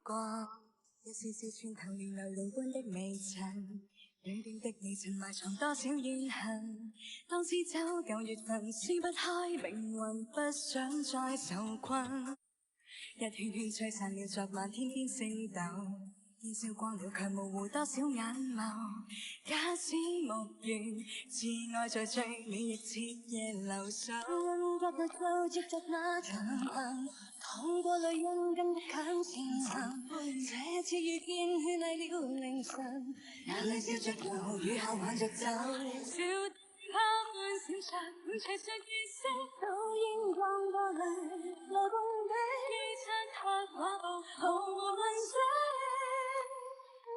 過，一絲絲穿透了流露般的微塵，短短的你曾埋藏多少怨恨？當知走舊月份撕不開，靈魂不想再受困。一圈圈吹散了昨晚天邊星斗，煙消光了卻模糊多少眼眸。假使無緣，自愛在最美亦徹夜留守。不得夠接着那長行，淌過淚印更不強前行。這次遇見絢麗了凌晨，眼淚笑着流，雨後挽着走。笑得他歡笑着，伴隨着月色，倒映光波裏，流動的於漆黑畫布，毫無痕跡。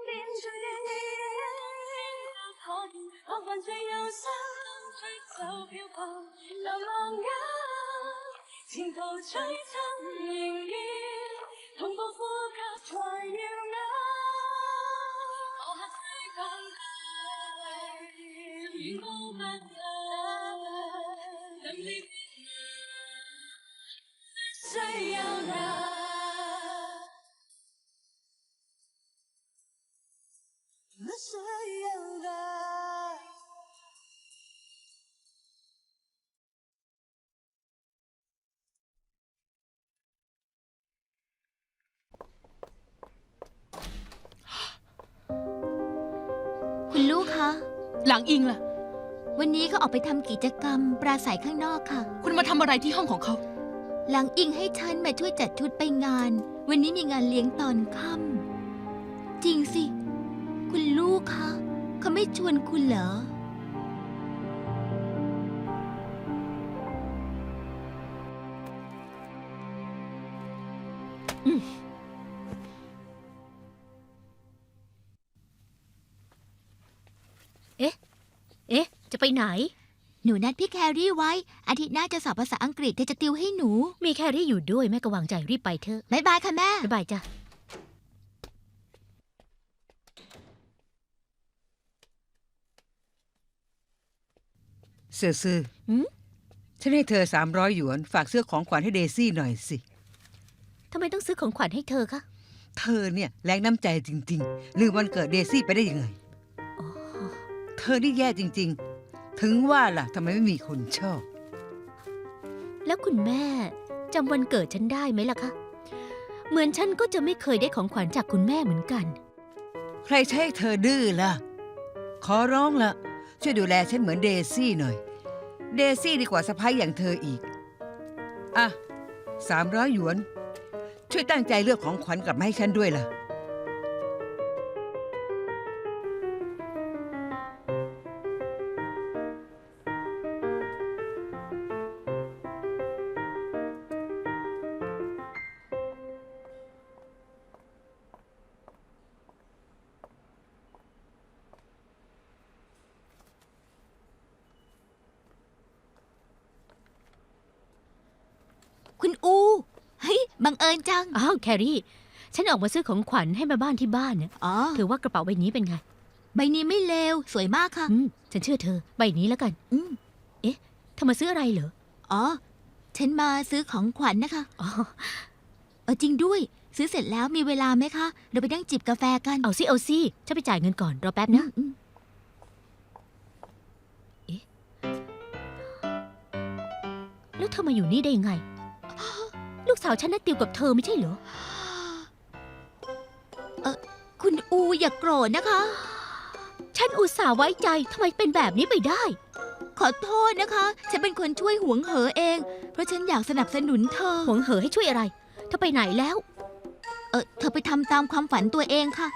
點綴於你的眼睛，可見學還最有心，吹走漂泊，流浪眼，前途璀璨明月，同步呼吸才耀眼。我客追趕去，遠高不得，等你需有人。不需要的。คุณลูกคะ หลังอิงล่ะ วันนี้เขาออกไปทำกิจกรรมปราศัยข้างนอกค่ะ คุณมาทำอะไรที่ห้องของเขา หลังอิงให้ฉันมาช่วยจัดชุดไปงาน วันนี้มีงานเลี้ยงตอนค่ำจริงสิ คุณลูกคะเขาไม่ชวนคุณเหรอ เอ๊ะ จะไปไหน หนูนัดพี่แครี่ไว้ อาทิตย์หน้าจะสอบภาษาอังกฤษเธอจะติวให้หนู มีแครี่อยู่ด้วยแม่ก็วางใจรีบไปเถอะ บ๊ายบายค่ะแม่ บ๊ายบายจ้ะ เสื่อซื่อ หืม ฉันให้เธอ300 หยวน ฝากเสื้อของขวัญให้เดซี่หน่อยสิ ทำไมต้องซื้อของขวัญให้เธอคะ เธอเนี่ยแรงน้ำใจจริงๆลืมวันเกิดเดซี่ไปได้ยังไง อ๋อ เธอนี่แย่จริงๆ ถึงว่าล่ะทำไมไม่มีคนชอบ แล้วคุณแม่จำวันเกิดฉันได้ไหมล่ะคะ เหมือนฉันก็จะไม่เคยได้ของขวัญจากคุณแม่เหมือนกัน ใครใช้เธอดื้อล่ะ ขอร้องละช่วยดูแลฉันเหมือนเดซี่หน่อย เดซี่ดีกว่าสะพ้ายอย่างเธออีก อ่ะ300 หยวน ช่วยตั้งใจเลือกของขวัญกลับมาให้ฉันด้วยล่ะ คุณอู เฮ้ย บังเอิญจัง อ้าวแครี่ ฉันออกมาซื้อของขวัญให้แม่บ้านที่บ้านเนี่ย อ๋อ ถือว่ากระเป๋าใบนี้เป็นไง ใบนี้ไม่เลว สวยมากค่ะ ฉันเชื่อเธอ ใบนี้แล้วกัน อืม เธอมาซื้ออะไรเหรอ อ๋อ ฉันมาซื้อของขวัญนะคะ อ๋อ จริงด้วย ซื้อเสร็จแล้วมีเวลาไหมคะ เราไปนั่งจิบกาแฟกัน เอาสิฉันไปจ่ายเงินก่อน รอแป๊บนะ อืม แล้วเธอมาอยู่นี่ได้ยังไง ลูกสาวฉันนัดติวกับเธอไม่ใช่เหรอ คุณอูอย่ากโกรธนะคะ ฉันอุตส่าห์ไว้ใจ ทำไมเป็นแบบนี้ไปได้ ขอโทษนะคะ ฉันเป็นคนช่วยหวงเหอเอง เพราะฉันอยากสนับสนุนเธอ หวงเหอให้ช่วยอะไร เธอไปไหนแล้ว เธอไปทำตามความฝันตัวเองค่ะ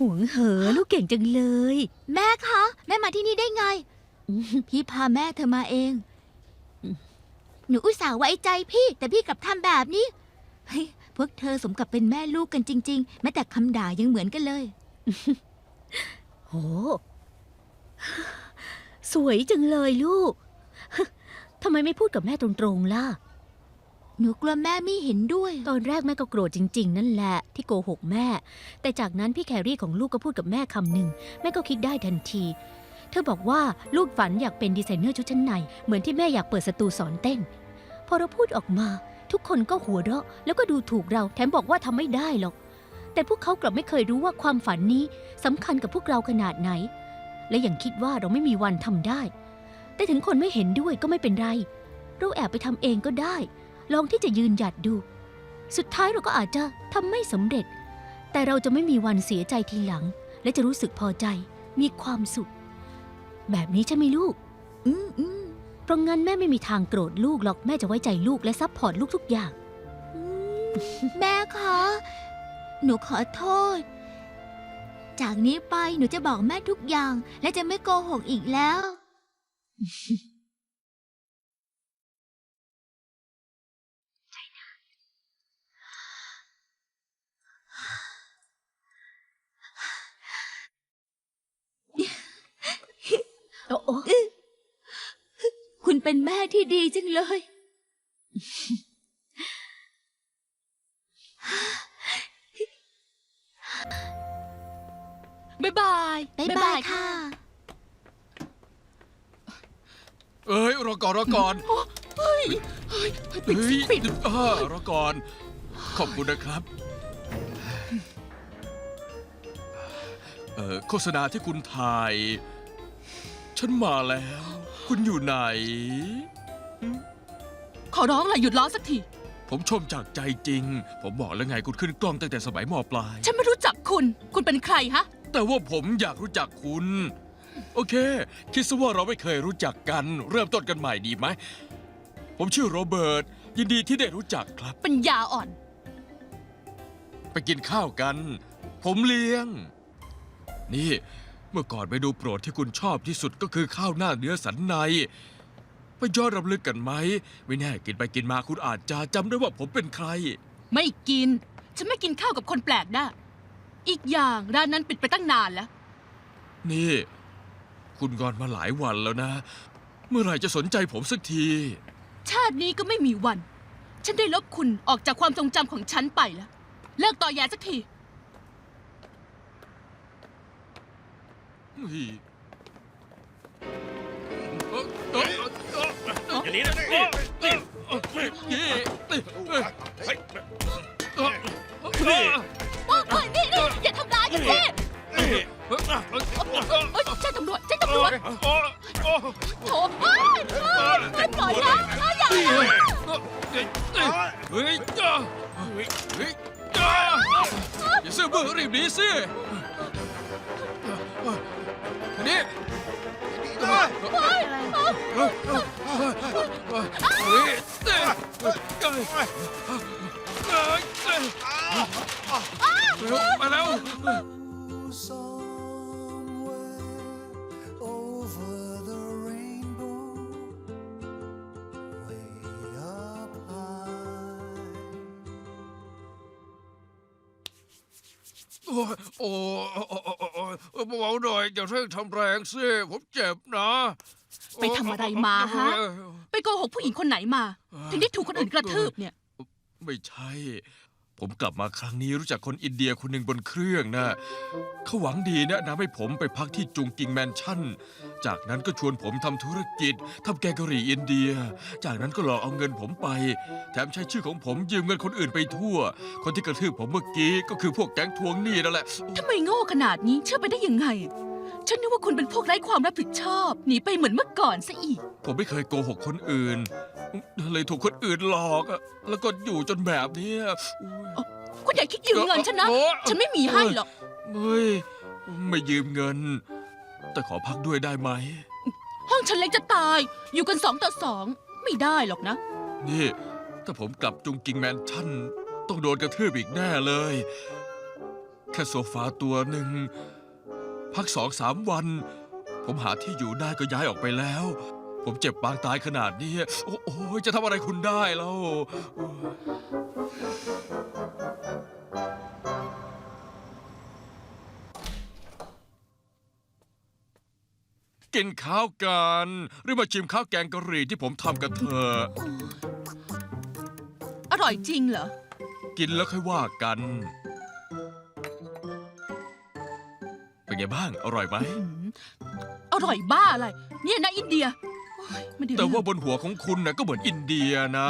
หวงเหอลูกเก่งจังเลย แม่คะ แม่มาที่นี่ได้ไง พี่พาแม่เธอมาเอง หนูอุตส่าห์ไว้ใจพี่ แต่พี่กลับทำแบบนี้เฮ้ยพวกเธอสมกับเป็นแม่ลูกกันจริง ๆ แม้แต่คำด่ายังเหมือนกันเลย โห สวยจังเลยลูก ทำไมไม่พูดกับแม่ตรงๆล่ะ หนูกลัวแม่ไม่เห็นด้วย ตอนแรกแม่ก็โกรธจริงๆนั่นแหละที่โกหกแม่ แต่จากนั้นพี่แครี่ของลูกก็พูดกับแม่คำหนึ่งแม่ก็คิดได้ทันที เธอบอกว่าลูกฝันอยากเป็นดีไซเนอร์ชุดชั้นในเหมือนที่แม่อยากเปิดสตูสอนเต้น พอเราพูดออกมาทุกคนก็หัวเราะแล้วก็ดูถูกเราแถมบอกว่าทำไม่ได้หรอก แต่พวกเขากลับไม่เคยรู้ว่าความฝันนี้สำคัญกับพวกเราขนาดไหน และยังคิดว่าเราไม่มีวันทำได้ แต่ถึงคนไม่เห็นด้วยก็ไม่เป็นไร เราแอบไปทำเองก็ได้ ลองที่จะยืนหยัดดู สุดท้ายเราก็อาจจะทำไม่สำเร็จ แต่เราจะไม่มีวันเสียใจทีหลัง และจะรู้สึกพอใจ มีความสุข แบบนี้ใช่ไหมลูก อืม เพราะงั้นแม่ไม่มีทางโกรธลูกหรอก แม่จะไว้ใจลูกและซัพพอร์ตลูกทุกอย่าง แม่คะ หนูขอโทษ จากนี้ไปหนูจะบอกแม่ทุกอย่าง และจะไม่โกหกอีกแล้ว โอ้โอ้ คุณเป็นแม่ที่ดีจังเลย บ๊ายบาย บ๊ายบายค่ะ เอ้ยรอก่อน ปิดสิปิด รอก่อน ขอบคุณนะครับ โฆษณาที่คุณถ่าย ฉันมาแล้ว คุณอยู่ไหน ขอร้องล่ะหยุดล้อสักที ผมชมจากใจจริง ผมบอกแล้วไงคุณขึ้นกล้องตั้งแต่สมัยมปลาย ฉันไม่รู้จักคุณ คุณเป็นใครฮะ แต่ว่าผมอยากรู้จักคุณ โอเค คิดซะว่าเราไม่เคยรู้จักกัน เริ่มต้นกันใหม่ดีไหม ผมชื่อโรเบิร์ต ยินดีที่ได้รู้จักครับ ปัญญาอ่อน ไปกินข้าวกัน ผมเลี้ยง นี่ เมื่อก่อนเมนูโปรดที่คุณชอบที่สุดก็คือข้าวหน้าเนื้อสันใน ไปย้อนรำลึกกันไหม ไม่แน่กินไปกินมาคุณอาจจะจำได้ว่าผมเป็นใคร ไม่กิน ฉันไม่กินข้าวกับคนแปลกหน้า อีกอย่างร้านนั้นปิดไปตั้งนานแล้ว นี่ คุณงอนมาหลายวันแล้วนะ เมื่อไหร่จะสนใจผมสักที ชาตินี้ก็ไม่มีวัน ฉันได้ลบคุณออกจากความทรงจำของฉันไปแล้ว เลิกต่อแยสักที อย่าหนีนะนี่ เฮ้ยนี่อย่าทำร้ายกันสิเอ้ยแจ้งตำรวจโถ่ปล่อยนะอย่า เฮ้ยอย่าซื่อบื้อรีบหนีสินี่มาแล้ว Somewhere over the rainbow, way up high. โอ้เบาๆหน่อยอย่าเร่งทำแรงสิผมเจ็บนะ ไปทำอะไรมาฮะ ไปโกหกผู้หญิงคนไหนมา ถึงได้ถูกคนอื่นกระทืบเนี่ย ไม่ใช่ ผมกลับมาครั้งนี้รู้จักคนอินเดียคนหนึ่งบนเครื่องนะเขาหวังดีแนะนำให้ผมไปพักที่จุงกิงแมนชั่น จากนั้นก็ชวนผมทำธุรกิจทำแกงกะหรี่อินเดีย จากนั้นก็หลอกเอาเงินผมไป แถมใช้ชื่อของผมยืมเงินคนอื่นไปทั่ว คนที่กระทืบผมเมื่อกี้ก็คือพวกแก๊งทวงหนี้นั่นแหละ ทำไมโง่ขนาดนี้เชื่อไปได้ยังไง ฉันนึกว่าคุณเป็นพวกไร้ความรับผิดชอบ หนีไปเหมือนเมื่อก่อนซะอีก ผมไม่เคยโกหกคนอื่น เลยถูกคนอื่นหลอกอะแล้วก็อยู่จนแบบเนี้ยอุ๊ย คุณอย่าคิดยืมเงินฉันนะ โอ้ ฉันไม่มีให้หรอก เฮ้ย ไม่ยืมเงิน แต่ขอพักด้วยได้ไหม ห้องฉันเล็กจะตาย อยู่กัน2 ต่อ 2 ไม่ได้หรอกนะ นี่ ถ้าผมกลับจุงกิงแมนชั่น ต้องโดนกระทืบอีกแน่เลย แค่โซฟาตัวหนึ่ง พัก2-3 วัน ผมหาที่อยู่ได้ก็ย้ายออกไปแล้ว ผมเจ็บปางตายขนาดนี้ โอ้ยจะทำอะไรคุณได้แล้ว กินข้าวกัน หรือมาชิมข้าวแกงกะหรี่ที่ผมทำกับเธอ อยจริงเหรอ กินแล้วค่อยว่ากัน เป็นไงบ้าง อร่อยไหม อร่อยบ้าอะไร เนี่ยนะอินเดียโอ๊ยไม่ได้ แต่ว่า เรื่อง บนหัวของคุณนะก็เหมือนอินเดียนะ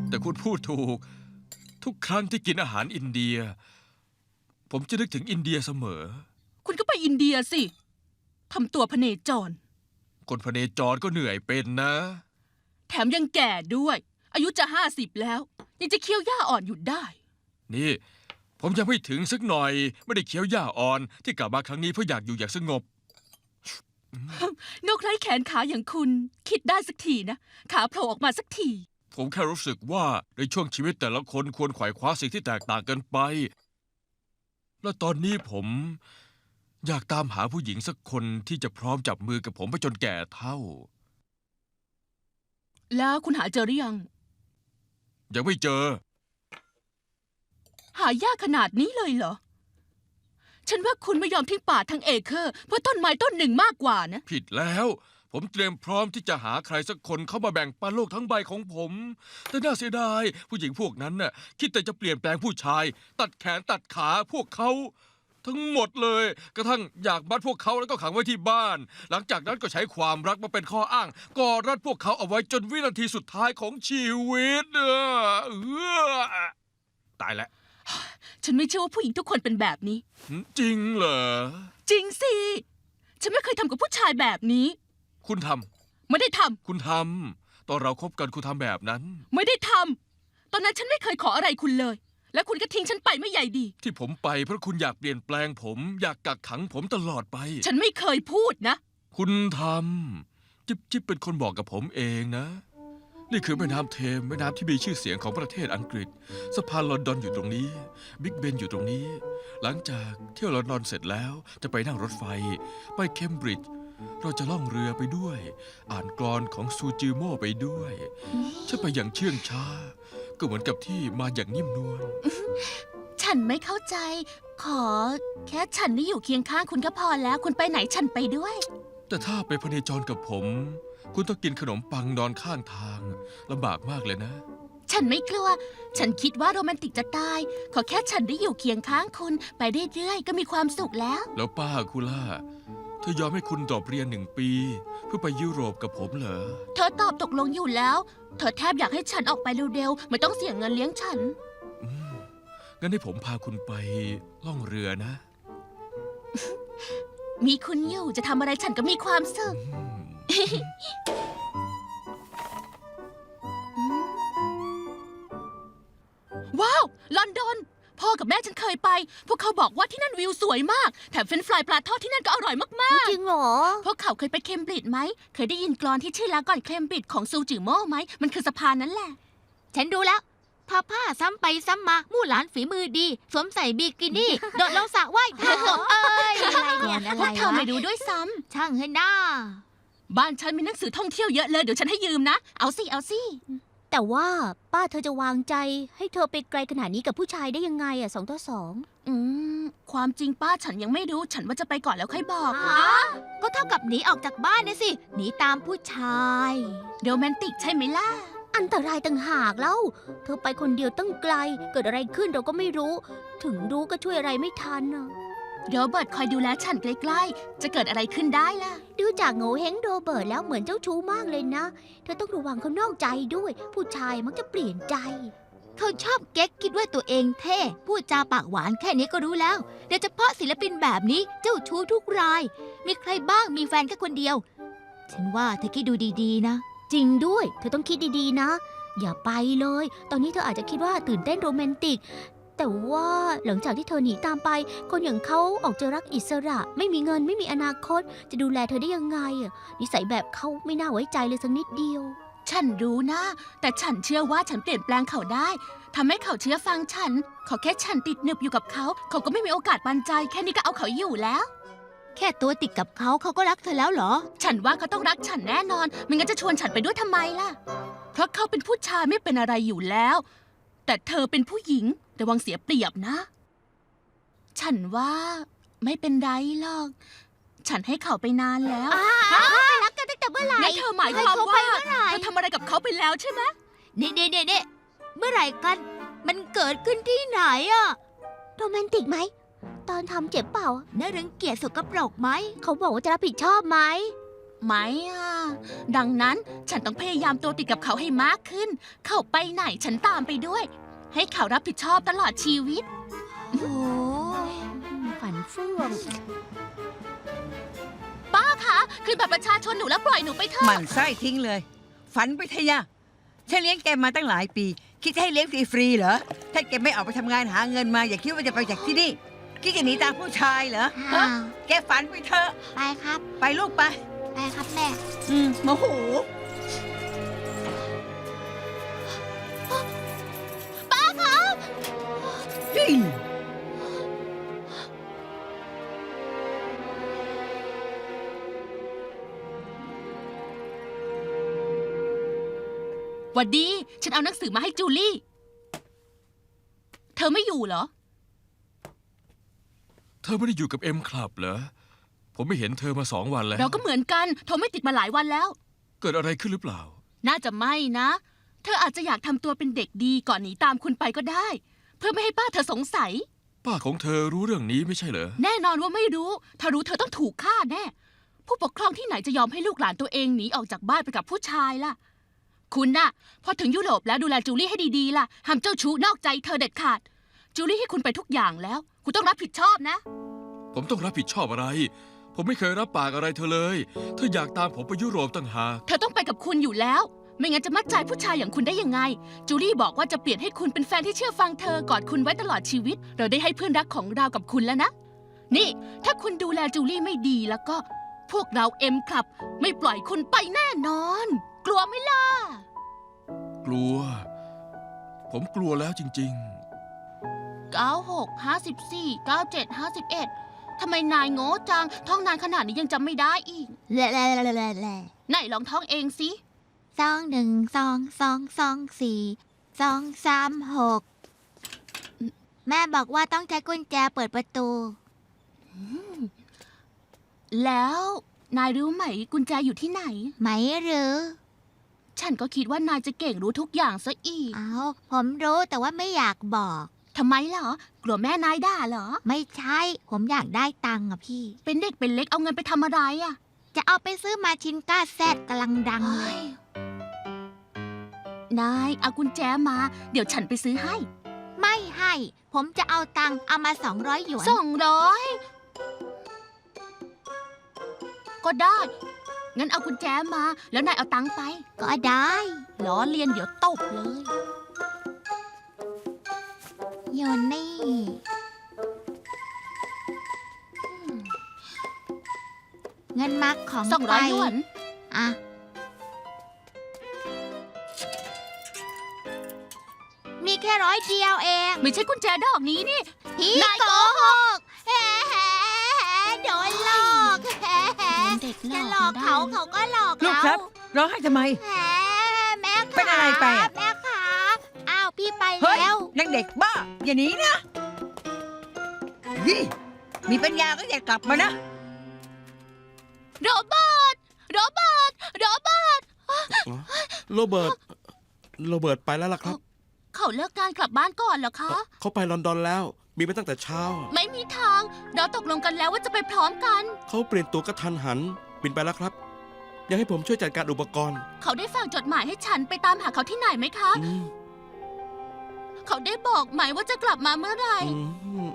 แต่คุณพูดถูก ทุกครั้งที่กินอาหารอินเดีย ผมจะนึกถึงอินเดียเสมอ คุณก็ไปอินเดียสิทำตัวพเนจร คนพเนจรก็เหนื่อยเป็นนะ แถมยังแก่ด้วย อายุจะ50แล้ว ยังจะเคี้ยวหญ้าอ่อนอยู่ได้ นี่ ผมยังไม่ถึงสักหน่อย ไม่ได้เคี้ยวหญ้าอ่อนที่กลับมาครั้งนี้เพราะอยากอยู่อย่างสงบ นกไร้แขนขาอย่างคุณ คิดได้สักทีนะ ขาโผล่ออกมาสักที ผมแค่รู้สึกว่าในช่วงชีวิตแต่ละคนควรไขว่คว้าสิ่งที่แตกต่างกันไป และตอนนี้ผมอยากตามหาผู้หญิงสักคนที่จะพร้อมจับมือกับผมไปจนแก่เฒ่า แล้วคุณหาเจอหรือยัง ยังไม่เจอ หายากขนาดนี้เลยเหรอ ฉันว่าคุณไม่ยอมทิ้งป่าทั้งเอเคอร์เพื่อต้นไม้ต้นหนึ่งมากกว่านะ ผิดแล้ว ผมเตรียมพร้อมที่จะหาใครสักคนเข้ามาแบ่งปันโลกทั้งใบของผม แต่น่าเสียดาย ผู้หญิงพวกนั้นน่ะคิดแต่จะเปลี่ยนแปลงผู้ชาย ตัดแขนตัดขาพวกเขา ทั้งหมดเลย กระทั่งอยากมัดพวกเขาแล้วก็ขังไว้ที่บ้าน หลังจากนั้นก็ใช้ความรักมาเป็นข้ออ้างกอดรัดพวกเขาเอาไว้จนวินาทีสุดท้ายของชีวิตตายแล้ว ฉันไม่เชื่อว่าผู้หญิงทุกคนเป็นแบบนี้ จริงเหรอ จริงสิ ฉันไม่เคยทำกับผู้ชายแบบนี้ คุณท ไม่ได้ทำ ำคุณทำตอนเราคบกันคุณทำแบบนั้น ไม่ได้ทำ ตอนนั้นฉันไม่เคยขออะไรคุณเลย และคุณก็ทิ้งฉันไปไม่ใหญ่ดี ที่ผมไปเพราะคุณอยากเปลี่ยนแปลงผม อยากกักขังผมตลอดไป ฉันไม่เคยพูดนะ คุณทำจิ๊บเป็นคนบอกกับผมเองนะ นี่คือแม่น้ำเทมแม่น้ำที่มีชื่อเสียงของประเทศอังกฤษสะพานลอนดอนอยู่ตรงนี้บิ๊กเบนอยู่ตรงนี้ หลังจากเที่ยวลอนดอนเสร็จแล้วจะไปนั่งรถไฟ ไปเคมบริดจ์เราจะล่องเรือไปด้วย อ่านกลอนของซูจิโม่ไปด้วยฉันไปอย่างเชื่องช้า ก็เหมือนกับที่มาอย่างนิ่มนวล ฉันไม่เข้าใจ ขอแค่ฉันได้อยู่เคียงข้างคุณก็พอแล้ว คุณไปไหนฉันไปด้วย แต่ถ้าไปพเนจรกับผม คุณต้องกินขนมปังนอนข้างทางลำบากมากเลยนะ ฉันไม่กลัว ฉันคิดว่าโรแมนติกจะตาย ขอแค่ฉันได้อยู่เคียงข้างคุณ ไปเรื่อยๆก็มีความสุขแล้ว แล้วป้าคุณล่ะเธอยอมให้คุณดรอปเรียน1 ปี เพื่อไปยุโรปกับผมเหรอ เธอตอบตกลงอยู่แล้ว เธอแทบอยากให้ฉันออกไปเร็วๆ ไม่ต้องเสียเงินเลี้ยงฉัน อืมงั้นให้ผมพาคุณไปล่องเรือนะ มีคุณอยู่จะทำอะไรฉันก็มีความสุข ว้าว ลอนดอน พ่อกับแม่ฉันเคยไป พวกเขาบอกว่าที่นั่นวิวสวยมาก แถมเฟรนช์ฟรายปลาทอดที่นั่นก็อร่อยมาก จริงเหรอ ๆ พวกเขาเคยไปเคมบริดจ์ไหม เคยได้ยินกลอนที่ชื่อลาก่อนเคมบริดจ์ของซูจิโม่ไหม มันคือสะพานนั้นแหละ ฉันดูแล้วพาผ้าซ้ำไปซ้ำมา มู่หลานฝีมือดี สวมใส่บิกินี่ โดดลงสระว่ายน้ำเอ้ยอะไรเนี่ยอะไร พวกเธอ วะ ไม่ดูด้วยซ้ ช่างเถอะน้า ำบ้านฉันมีหนังสือท่องเที่ยวเยอะเลย เดี๋ยวฉันให้ยืมนะ เอาสิ เอาสิ แต่ว่าป้าเธอจะวางใจ ให้เธอไปไกลขนาดนี้กับผู้ชายได้ยังไงอะ2 ต่อ 2 อืม ความจริงป้าฉันยังไม่รู้ ฉันว่าจะไปก่อนแล้วค่อยบอก ก็เท่ากับหนีออกจากบ้านนะสิ หนีตามผู้ชาย โรแมนติกใช่ไหมล่ะ อันตรายต่างหากแล้ว เธอไปคนเดียวตั้งไกล เกิดอะไรขึ้นเราก็ไม่รู้ ถึงรู้ก็ช่วยอะไรไม่ทันอะ โรเบิร์ตคอยดูแลฉันใกล้ๆ จะเกิดอะไรขึ้นได้ล่ะ ดูจากโง่เฮงโรเบิร์ตแล้วเหมือนเจ้าชู้มากเลยนะ เธอต้องระวังเขานอกใจด้วย ผู้ชายมักจะเปลี่ยนใจ เขาชอบเก๊กคิดว่าตัวเองเท่ พูดจาปากหวานแค่นี้ก็รู้แล้วโดยเฉพาะศิลปินแบบนี้เจ้าชู้ทุกราย มีใครบ้างมีแฟนแค่คนเดียว ฉันว่าเธอคิดดูดีๆนะ จริงด้วย เธอต้องคิดดีๆนะ อย่าไปเลย ตอนนี้เธออาจจะคิดว่าตื่นเต้นโรแมนติก แต่ว่าหลังจากที่เธอหนีตามไป คนอย่างเขาออกจะรักอิสระ ไม่มีเงินไม่มีอนาคต จะดูแลเธอได้ยังไงอะนิสัยแบบเขาไม่น่าไว้ใจเลยสักนิดเดียว ฉันรู้นะ แต่ฉันเชื่อว่าฉันเปลี่ยนแปลงเขาได้ ทำให้เขาเชื่อฟังฉัน ขอแค่ฉันติดหนึบอยู่กับเขา เขาก็ไม่มีโอกาสปันใจ แค่นี้ก็เอาเขาอยู่แล้ว แค่ตัวติดกับเขาเขาก็รักเธอแล้วเหรอ ฉันว่าเขาต้องรักฉันแน่นอน ไม่งั้นจะชวนฉันไปด้วยทำไมล่ะ เพราะเขาเป็นผู้ชายไม่เป็นอะไรอยู่แล้ว แต่เธอเป็นผู้หญิงระวังเสียเปรียบนะ ฉันว่าไม่เป็นไรหรอก ฉันให้เขาไปนานแล้ว รักกันตั้งแต่เ มื่อไหร่ งั้นเธอหมายความ ให้เข ว่า ไปเมื่อไหร่ เธอทำอะไรกับเขาไปแล้วใช่ไหม เน่เมื่อไหร่กัน มันเกิดขึ้นที่ไหนอะโรแมนติกไหม ตอนทำเจ็บเปล่าน่ารังเกียจสกปรกไหม เขาบอกว่าจะรับผิดชอบไหม ไม่อ่ะ ดังนั้นฉันต้องพยายามตัวติดกับเขาให้มากขึ้น เขาไปไหนฉันตามไปด้วย ให้เขารับผิดชอบตลอดชีวิต โอ้ ฝันเฟื่อง ป้าคะคืนบัตรประชาชนหนูแล้วปล่อยหนูไปเถ ห อะ มั่นไส้ทิ้งเลย ฝันไปเถอะยะฉันเลี้ยงแกมาตั้งหลายปี คิดจะให้เลี้ยงฟรีๆเหรอ ถ้าแกไม่ออกไปทำงานหาเงินมา อย่าคิดว่าจะไปจากที่นี่ คิดจะหนีตามผู้ชายเหรอฮะแกฝันไปเถอะ ไปครับ ไปลูกไป ไปครับแม่ โมโห ป้าคะ จริง หวัดดี ฉันเอาหนังสือมาให้จูลี่ เธอไม่อยู่เหรอ เธอไม่ได้อยู่กับเอ็มคลับเหรอ ผมไม่เห็นเธอมา2 วันแล้ว เราก็เหมือนกันโทรไม่ติดมาหลายวันแล้ว เกิดอะไรขึ้นหรือเปล่า น่าจะไม่นะ เธออาจจะอยากทำตัวเป็นเด็กดีก่อนหนีตามคุณไปก็ได้ เพื่อไม่ให้ป้าเธอสงสัย ป้าของเธอรู้เรื่องนี้ไม่ใช่เหรอ แน่นอนว่าไม่รู้ ถ้ารู้เธอต้องถูกฆ่าแน่ ผู้ปกครองที่ไหนจะยอมให้ลูกหลานตัวเองหนีออกจากบ้านไปกับผู้ชายล่ะ คุณน่ะ พอถึงยุโรปแล้วดูแลจูลี่ให้ดีๆล่ะ ห้ามเจ้าชู้นอกใจเธอเด็ดขาด จูลี่ให้คุณไปทุกอย่างแล้ว คุณต้องรับผิดชอบนะ ผมต้องรับผิดชอบอะไร ผมไม่เคยรับปากอะไรเธอเลย เธออยากตามผมไปยุโรปต่างหาก เธอต้องไปกับคุณอยู่แล้ว ไม่งั้นจะมัดใจผู้ชายอย่างคุณได้ยังไง จูลี่บอกว่าจะเปลี่ยนให้คุณเป็นแฟนที่เชื่อฟังเธอกอดคุณไว้ตลอดชีวิต เราได้ให้เพื่อนรักของเรากับคุณแล้วนะ นี่ ถ้าคุณดูแลจูลี่ไม่ดีแล้วก็ พวกเราเอ็มคลับ ไม่ปล่อยคุณไปแน่นอน กลัวไหมล่ะ กลัว ผมกลัวแล้วจริง 96 54 97 51ทำไมนายโง่จัง ท่องนานขนาดนี้ยังจำไม่ได้อีก แหละ ไหนลองท่องเองสิ 2 1 2 2 4 2 3 6 แม่บอกว่าต้องใช้กุญแจเปิดประตู แล้วนายรู้ไหมกุญแจอยู่ที่ไหน ไหมหรือ ฉันก็คิดว่านายจะเก่งรู้ทุกอย่างซะอีก เอาผมรู้แต่ว่าไม่อยากบอก ทำไมเหรอ กลัวแม่นายด่าเหรอ ไม่ใช่ ผมอยากได้ตังค์อะพี่ เป็นเด็กเป็นเล็กเอาเงินไปทำอะไรอะ จะเอาไปซื้อมาชินก้าแซดกำลังดังเลย นายเอากุญแจมา เดี๋ยวฉันไปซื้อให้ ไม่ให้ ผมจะเอาตังค์เอามา200 หยวน 200 ก็ได้ งั้นเอากุญแจมา แล้วนายเอาตังค์ไป ก็ได้ ล้อเลียนเดี๋ยวตบเลย โยนนี่เงินมักของ 200 ไป หยวน อ่ะ มีแค่100 เดียวเอง ไม่ใช่กุญแจดอกนี้นี่ พี่ นาย โก โก หกแฮ่โดนหลอกแฮ่ เด็กหล จะ อก หลอกเขา ได้ เขาก็หลอก ลูก เรา ครับ ร้องไห้ทำไม แหมแม่ขา เป็นอะไรไปอะ แม่ขาอ้าวพี่ไป เฮ้ย แล้ว นักเด็กบ้า อย่าหนีนะนี่มีปัญญาก็อย่ากลับมานะ โรเบิร์ต โรเบิร์ต โรเบิร์ต โรเบิร์ตไปแล้วล่ะครับ เขาเลิกงานกลับบ้านก่อนเหรอคะ เขาไปลอนดอนแล้ว มีไปตั้งแต่เช้า ไม่มีทาง เราตกลงกันแล้วว่าจะไปพร้อมกัน เขาเปลี่ยนตัวกระทันหัน บินไปแล้วครับ อยากให้ผมช่วยจัดการอุปกรณ์ เขาได้ฝากจดหมายให้ฉันไปตามหาเขาที่ไหนไหมคะ อืม เขาได้บอกไหมว่าจะกลับมาเมื่อไหร่ อืม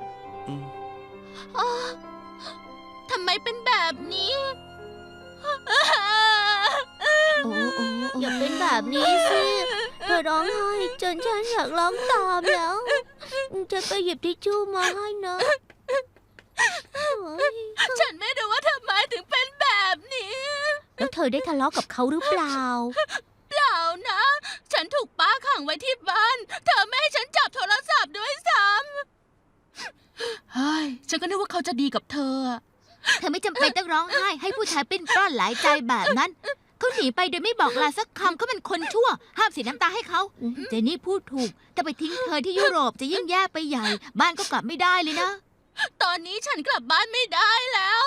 อืม อ้อทำไมเป็นแบบนี้ โอ้โอ้ อย่าเป็นแบบนี้สิ เธอร้องไห้จนฉันอยากร้องตามแล้ว จะไปหยิบทิชชู่มาให้นะโอ๊ย ฉันไม่รู้ว่าทำไมถึงเป็นแบบนี้ แล้วเธอได้ทะเลาะกับเขาหรือเปล่า เปล่านะ ฉันถูกป้าขังไว้ที่บ้าน เธอไม่ให้ฉันจับโทรศัพท์ด้วยซ้ำเฮ้ย ฉันก็นึกว่าเขาจะดีกับเธอ เธอไม่จำเป็นต้องร้องไห้ให้ผู้ชายเป็นปล้อนหลายใจแบบนั้นเขาหนีไปโดยไม่บอกลาสักคำเขาเป็นคนชั่ว ห้ามเสียน้ำตาให้เขาเจนี่พูดถูกแต่ไปทิ้งเธอที่ยุโรปจะยิ่งแย่ไปใหญ่ บ้านก็กลับไม่ได้เลยนะ ตอนนี้ฉันกลับบ้านไม่ได้แล้ว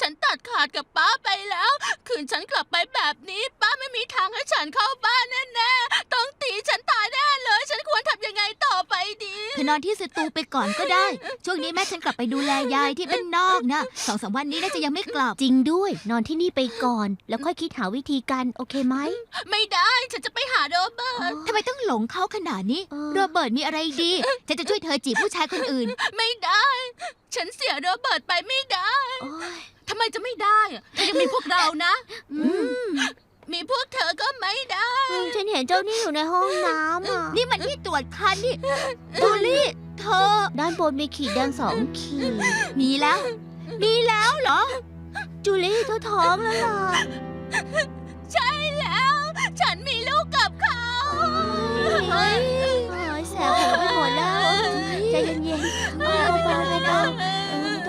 ฉันตัดขาดกับป้าไปแล้ว คืนฉันกลับไปแบบนี้ ป้าไม่มีทางให้ฉันเข้าบ้านแน่ๆต้องตีฉันตายแน่เลย ฉันควรทำยังไงต่อไปดี เธอนอนที่สตูไปก่อนก็ได้ ช่วงนี้แม่ฉันกลับไปดูแลยายที่บ้านนอกนะ2-3 วันนี้น่าจะยังไม่กลับ จริงด้วย นอนที่นี่ไปก่อน แล้วค่อยคิดหาวิธีการโอเคไหม ไม่ได้ ฉันจะไปหาโรเบิร์ต ทำไมต้องหลงเขาขนาดนี้ เออ โรเบิร์ตมีอะไรดี ฉันจะช่วยเธอจีบผู้ชายคนอื่น ไม่ได้ ฉันเสียโรเบิร์ตไปไม่ได้ โอ๊ย ทำไมจะไม่ได้อะเธอยังมีพวกเรานะ อืม มีพวกเธอก็ไม่ได้ ฉันเห็นเจ้านี่อยู่ในห้องน้ำอ่ะ นี่มันที่ตรวจคันนี่จูลี่ เธอ ด้านบนมีขีดแดง2 ขีด มีแล้วเหรอ จูลี่เธอท้องแล้วล่ะ ใช่แล้ว ฉันมีลูกกับเขา เฮ้ยแสบหัวไปหมดแล้วใจเย็นๆเบาๆไม่ต้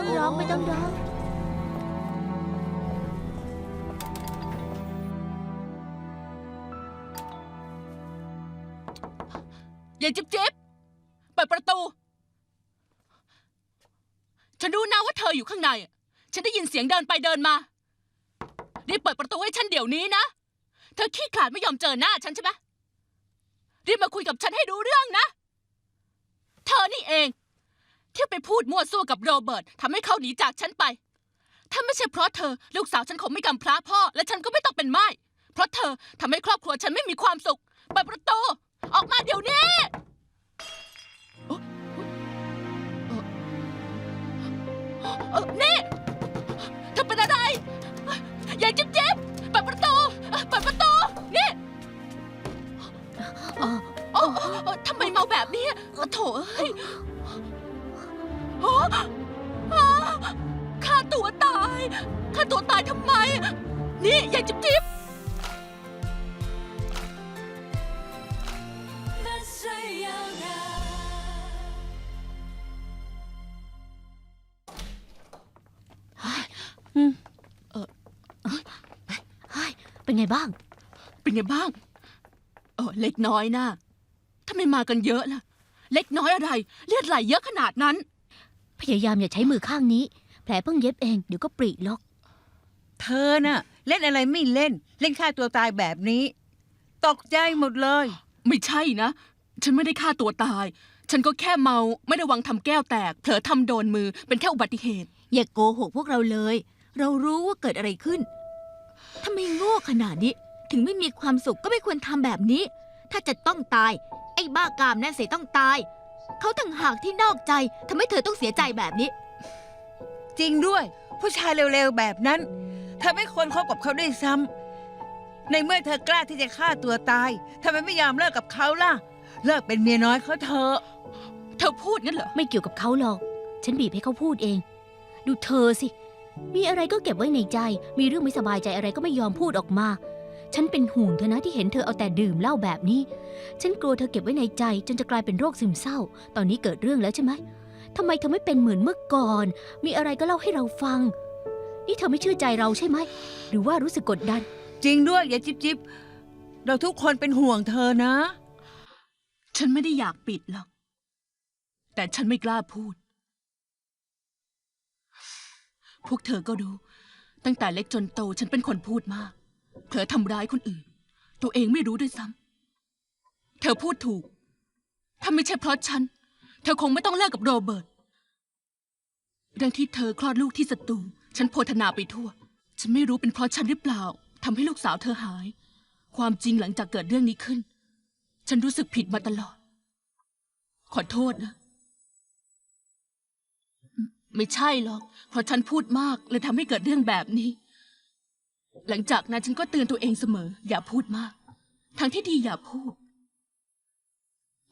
องร้องไม่ต้องร้อง อย่าจิ๊บจิ๊บเปิดประตู ฉันรู้นะว่าเธออยู่ข้างใน ฉันได้ยินเสียงเดินไปเดินมา รีบเปิดประตูให้ฉันเดี๋ยวนี้นะ เธอขี้ขลาดไม่ยอมเจอหน้าฉันใช่ไหมรีบมาคุยกับฉันให้รู้เรื่องนะ เธอนี่เองที่ไปพูดมั่วซั่วกับโรเบิร์ตทำให้เขาหนีจากฉันไป ถ้าไม่ใช่เพราะเธอลูกสาวฉันคงไม่กำพร้าพ่อ และฉันก็ไม่ต้องเป็นม่ายเพราะเธอทำให้ครอบครัวฉันไม่มีความสุข เปิดประตู ออกมาเดี๋ยวนี้นี่เธอเป็นอะไรอย่าจิ๊บจิ๊บเปิดประตูเปิดประตูนี่ทำไมเมาแบบนี้โถเอ้ยฆ่าตัวตายทำไม นี่อย่าจิ๊บจิ๊บ 不需要愛。 เป็นไงบ้าง เป็นไงบ้างเล็กน้อยนะทำไมมากันเยอะล่ะ เล็กน้อยอะไร เลือดไหลเยอะขนาดนั้น พยายามอย่าใช้มือข้างนี้ แผลเพิ่งเย็บเองเดี๋ยวก็ปริหรอก เธอน่ะ เล่นอะไรไม่เล่น เล่นฆ่าตัวตายแบบนี้ ตกใจหมดเลย ไม่ใช่นะ ฉันไม่ได้ฆ่าตัวตาย ฉันก็แค่เมาไม่ระวังทำแก้วแตก เผลอทำโดนมือเป็นแค่อุบัติเหตุ อย่าโกหกพวกเราเลย เรารู้ว่าเกิดอะไรขึ้นทำไมโง่ขนาดนี้ ถึงไม่มีความสุขก็ไม่ควรทำแบบนี้ ถ้าจะต้องตาย ไอ้บ้ากามนั่นเสียต้องตาย เขาต่างหากที่นอกใจทำให้เธอต้องเสียใจแบบนี้ จริงด้วย ผู้ชายเร็วๆแบบนั้น เธอไม่ควรคบกับเขาด้วยซ้ำในเมื่อเธอกล้าที่จะฆ่าตัวตายทำไมไม่ยอมเลิกกับเขาล่ะ เลิกเป็นเมียน้อยเขาเถอะ เธอพูดงั้นเหรอ ไม่เกี่ยวกับเขาหรอก ฉันบีบให้เขาพูดเอง ดูเธอสิ มีอะไรก็เก็บไว้ในใจ มีเรื่องไม่สบายใจอะไรก็ไม่ยอมพูดออกมา ฉันเป็นห่วงเธอนะที่เห็นเธอเอาแต่ดื่มเหล้าแบบนี้ ฉันกลัวเธอเก็บไว้ในใจจนจะกลายเป็นโรคซึมเศร้า ตอนนี้เกิดเรื่องแล้วใช่ไหมทำไมเธอไม่เป็นเหมือนเมื่อก่อน มีอะไรก็เล่าให้เราฟัง นี่เธอไม่เชื่อใจเราใช่ไหม หรือว่ารู้สึกกดดัน จริงด้วยอย่าจิ๊บเราทุกคนเป็นห่วงเธอนะ ฉันไม่ได้อยากปิดหรอก แต่ฉันไม่กล้าพูด พวกเธอก็รู้ ตั้งแต่เล็กจนโตฉันเป็นคนพูดมาก เผลอทำร้ายคนอื่น ตัวเองไม่รู้ด้วยซ้ำ เธอพูดถูก ถ้าไม่ใช่เพราะฉัน เธอคงไม่ต้องเลิกกับโรเบิร์ต เรื่องที่เธอคลอดลูกที่สตูฉันโพธนาไปทั่ว ฉันไม่รู้เป็นเพราะฉันหรือเปล่าทำให้ลูกสาวเธอหาย ความจริงหลังจากเกิดเรื่องนี้ขึ้น ฉันรู้สึกผิดมาตลอด ขอโทษนะ ไม่ใช่หรอก เพราะฉันพูดมากเลยทำให้เกิดเรื่องแบบนี้ หลังจากนั้นฉันก็เตือนตัวเองเสมอ อย่าพูดมาก ทางที่ดีอย่าพูด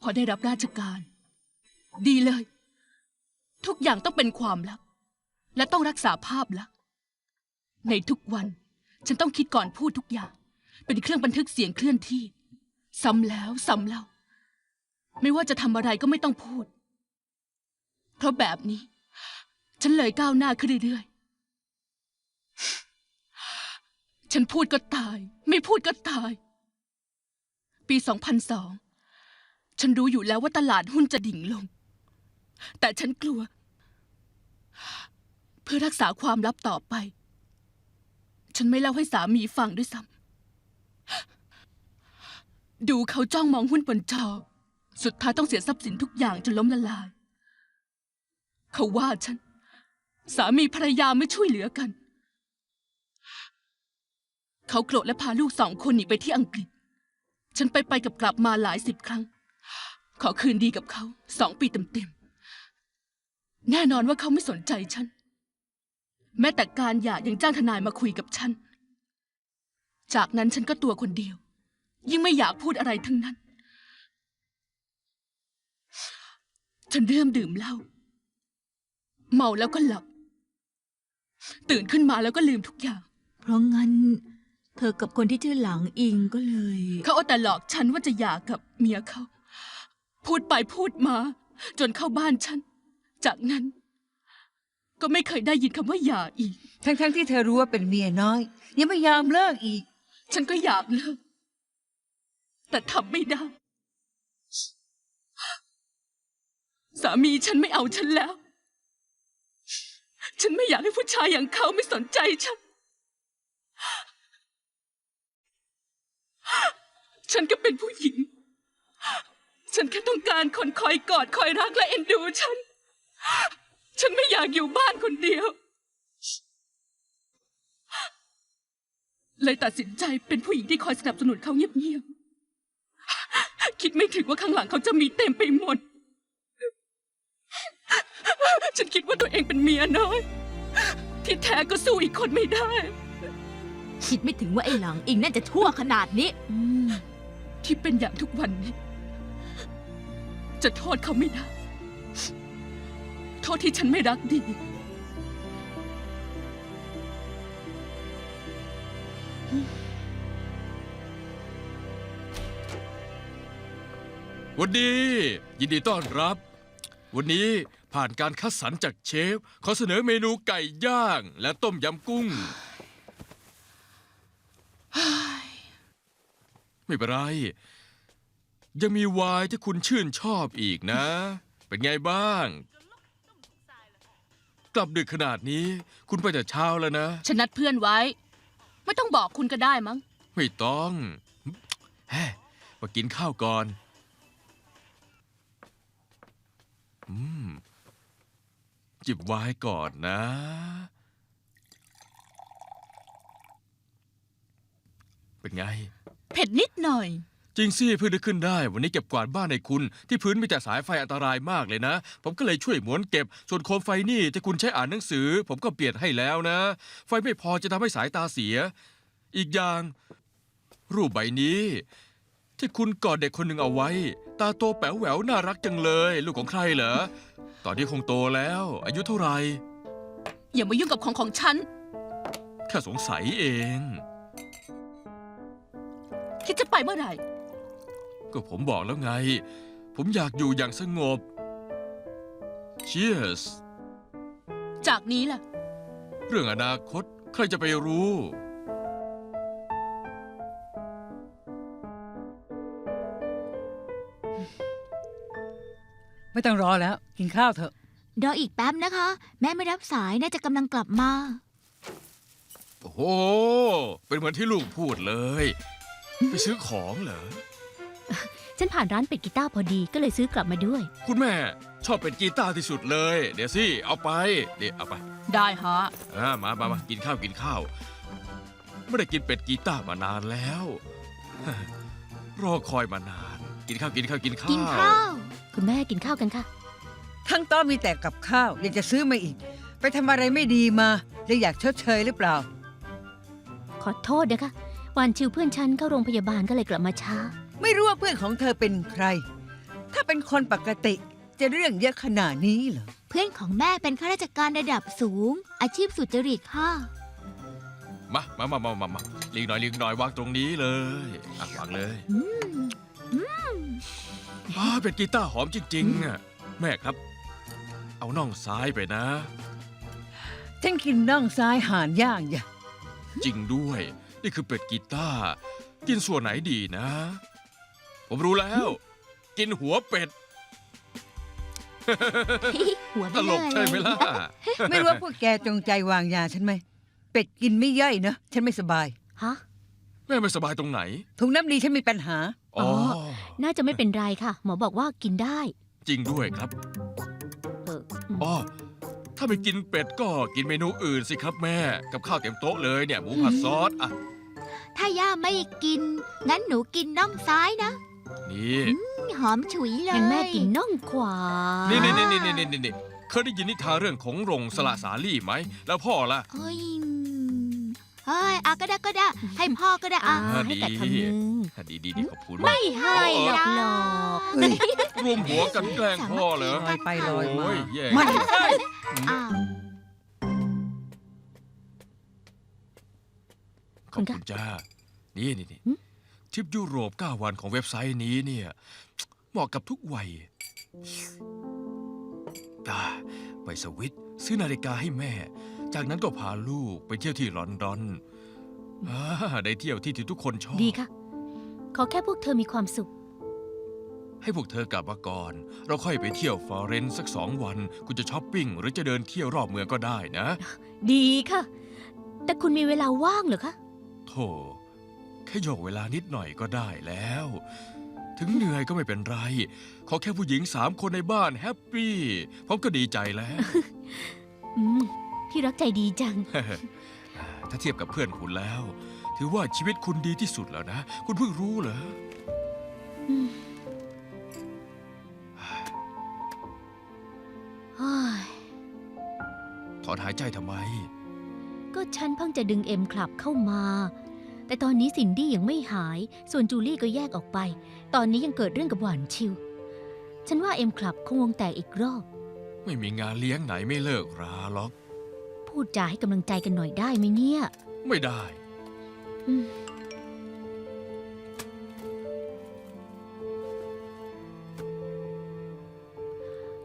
พอได้รับราชการ ดีเลย ทุกอย่างต้องเป็นความลับ และต้องรักษาภาพลักษณ์ในทุกวันฉันต้องคิดก่อนพูดทุกอย่าง เป็นเครื่องบันทึกเสียงเคลื่อนที่ ซ้ำแล้วซ้ำเล่า ไม่ว่าจะทำอะไรก็ไม่ต้องพูด เพราะแบบนี้ ฉันเลยก้าวหน้าขึ้นเรื่อยๆ ฉันพูดก็ตาย ไม่พูดก็ตาย ปี 2002 ฉันรู้อยู่แล้วว่าตลาดหุ้นจะดิ่งลง แต่ฉันกลัว เพื่อรักษาความลับต่อไป ฉันไม่เล่าให้สามีฟังด้วยซ้ำดูเขาจ้องมองหุ้นบนจอ สุดท้ายต้องเสียทรัพย์สินทุกอย่างจนล้มละลาย เขาว่าฉัน สามีภรรยาไม่ช่วยเหลือกัน เขาโกรธและพาลูก2 คนหนีไปที่อังกฤษ ฉันไปกลับมาหลาย10 ครั้ง ขอคืนดีกับเขา2 ปีเต็มๆ แน่นอนว่าเขาไม่สนใจฉัน แม้แต่การหย่ายังจ้างทนายมาคุยกับฉัน จากนั้นฉันก็ตัวคนเดียว ยิ่งไม่อยากพูดอะไรทั้งนั้น ฉันเริ่มดื่มเหล้า เมาแล้วก็หลับ ตื่นขึ้นมาแล้วก็ลืมทุกอย่าง เพราะงั้น เธอกับคนที่ชื่อหลังอิงก็เลย เขาเอาแต่หลอกฉันว่าจะหย่ากับเมียเขา พูดไปพูดมา จนเข้าบ้านฉัน จากนั้น ก็ไม่เคยได้ยินคำว่าหย่าอีก ทั้งที่เธอรู้ว่าเป็นเมียน้อย ยังไม่ยอมเลิกอีก ฉันก็อยากเลิก แต่ทำไม่ได้ สามีฉันไม่เอาฉันแล้ว ฉันไม่อยากให้ผู้ชายอย่างเขาไม่สนใจฉัน ฉันก็เป็นผู้หญิง ฉันแค่ต้องการคนคอยกอดคอยรักและเอ็นดูฉัน ฉันไม่อยากอยู่บ้านคนเดียว เลยตัดสินใจเป็นผู้หญิงที่คอยสนับสนุนเขาเงียบๆ คิดไม่ถึงว่าข้างหลังเขาจะมีเต็มไปหมด ฉันคิดว่าตัวเองเป็นเมียน้อย ที่แท้ก็สู้อีกคนไม่ได้ คิดไม่ถึงว่าไอ้หลังอิงนั่นจะชั่วขนาดนี้ ที่เป็นอย่างทุกวันนี้ จะโทษเขาไม่ได้ โทษที่ฉันไม่รักดี วันดียินดีต้อนรับ วันนี้ผ่านการคัดสรรจากเชฟ ขอเสนอเมนูไก่ย่าง และต้มยำกุ้ง ไม่เป็นไร ยังมีไวน์ที่คุณชื่นชอบอีกนะ เป็นไงบ้าง กลับดึกขนาดนี้คุณไปแต่เช้าแล้วนะ ฉันนัดเพื่อนไว้ ไม่ต้องบอกคุณก็ได้มั้ง ไม่ต้องแฮมากินข้าวก่อนจิบไวน์ก่อนนะ เป็นไง เผ็ดนิดหน่อย จริงสิเพิ่งนึกขึ้นได้ วันนี้เก็บกวาดบ้านในคุณ ที่พื้นมีแต่สายไฟอันตรายมากเลยนะ ผมก็เลยช่วยหมวนเก็บ ส่วนโคมไฟนี่ที่คุณใช้อ่านหนังสือ ผมก็เปลี่ยนให้แล้วนะ ไฟไม่พอจะทำให้สายตาเสีย อีกอย่าง รูปใบนี้ ที่คุณกอดเด็กคนหนึ่งเอาไว้ ตาโตแป๋วแหววน่ารักจังเลย ลูกของใครเหรอ ตอนนี้คงโตแล้ว อายุเท่าไหร่ อย่ามายุ่งกับของฉัน แค่สงสัยเอง คิดจะไปเมื่อไหร่ ก็ผมบอกแล้วไง ผมอยากอยู่อย่างสงบ Cheers จากนี้ล่ะ เรื่องอนาคตใครจะไปรู้ ไม่ต้องรอแล้ว กินข้าวเถอะ รออีกแป๊บนะคะ แม่ไม่รับสายน่าจะกำลังกลับมา โอ้โห เป็นเหมือนที่ลูกพูดเลย ไปซื้อของเหรอ ฉันผ่านร้านเป็ดกีตาร์พอดีก็เลยซื้อกลับมาด้วย คุณแม่ชอบเป็นกีตาร์ที่สุดเลย เดี๋ยวสิ เอาไป เดี๋ยวเอาไป ได้ฮะ มากินข้าวกินข้าว ไม่ได้กินเป็ดกีตาร์มานานแล้ว รอคอยมานาน กินข้าว กินข้าว คุณแม่กินข้าวกันค่ะ ทั้งโต๊ะมีแต่กับข้าวอยากจะซื้อมาอีก ไปทำอะไรไม่ดีมาเลยอยากชดเชยหรือเปล่า ขอโทษนะคะวันชิวเพื่อนฉันเข้าโรงพยาบาลก็เลยกลับมาช้า ไม่รู้ว่าเพื่อนของเธอเป็นใคร ถ้าเป็นคนปกติจะเรื่องเยอะขนาดนี้เหรอ เพื่อนของแม่เป็นข้าราชการระดับสูง อาชีพสุจริตค่ะ มาลิงหน่อยวางตรงนี้เลยอ่ะวางเลยเป็นกีตาร์หอมจริงๆอ่ะแม่ครับ เอาน่องซ้ายไปนะ ฉันกินน่องซ้ายห่านย่างอย่า จริงด้วย นี่คือเป็ดกีตาร์กินส่วนไหนดีนะ ผมรู้แล้ว กินหัวเป็ด หัว ต ไม่ ล เล ก ย ใช่ไหมล่ะ ไม่รู้ว่าพวกแกจงใจวางยาฉันไหม เป็ดกินไม่ย่อยนะ ฉันไม่สบาย ฮะ แม่ไม่สบายตรงไหน ถุงน้ำดีฉันมีปัญหา อ๋อ น่าจะไม่เป็นไรค่ะ หมอบอกว่ากินได้ จริงด้วยครับ เออ อ๋อ ถ้าไม่กินเป็ดก็กินเมนูอื่นสิครับแม่ กับข้าวเต็มโต๊ะเลยเนี่ย หมูผัดซอสอ่ะ ถ้าย่าไม่กิน งั้นหนูกินน่องซ้ายนะ นี่ หอมฉุยเลย งั้นแม่กินน่องขวา นี่เคยได้ยินนิทานเรื่องของรงสละสาลี่ไหม แล้วพ่อล่ะ เฮ้ยอ่ะก็ได้ก็ได้ ให้พ่อก็ได้อ่ะ อ่าให้กัดคำนึง ดีขอบคุณ ไม่ให้หรอกหรอก เฮ้ย รวมหัวกันแกล้งพ่อเหรอ ลอยไปลอยมา โอ้ยแย่ ไม่ อ้าว ขอบคุณจ้า นี่ หึ ทริปยุโรป 9 วันของเว็บไซต์นี้เนี่ยเหมาะกับทุกวัยไปสวิตซื้อนาฬิกาให้แม่ จากนั้นก็พาลูกไปเที่ยวที่ลอนดอนได้เที่ยวที่ทุกคนชอบ ดีค่ะ ขอแค่พวกเธอมีความสุข ให้พวกเธอกลับมาก่อน เราค่อยไปเที่ยวฟลอเรนซ์สัก2 วัน คุณจะช้อปปิ้งหรือจะเดินเที่ยวรอบเมืองก็ได้นะ ดีค่ะ แต่คุณมีเวลาว่างเหรอคะ โธ่แค่โยกเวลานิดหน่อยก็ได้แล้ว ถึงเหนื่อยก็ไม่เป็นไร ขอแค่ผู้หญิง3 คนในบ้านแฮปปี้ผมก็ดีใจแล้ว พี่รักใจดีจัง ถ้าเทียบกับเพื่อนคุณแล้ว ถือว่าชีวิตคุณดีที่สุดแล้วนะ คุณเพิ่งรู้เหรอ อืม เฮ้ย ถอนหายใจทำไม ก็ฉันเพิ่งจะดึงเอ็มคลับเข้ามา แต่ตอนนี้ซินดี้ยังไม่หาย ส่วนจูลี่ก็แยกออกไป ตอนนี้ยังเกิดเรื่องกับหวานชิว ฉันว่าเอ็มคลับคงวงแตกอีกรอบ ไม่มีงานเลี้ยงไหนไม่เลิกราหรอก พูดจาให้กำลังใจกันหน่อยได้ไหมเนี่ย ไม่ได้ อืม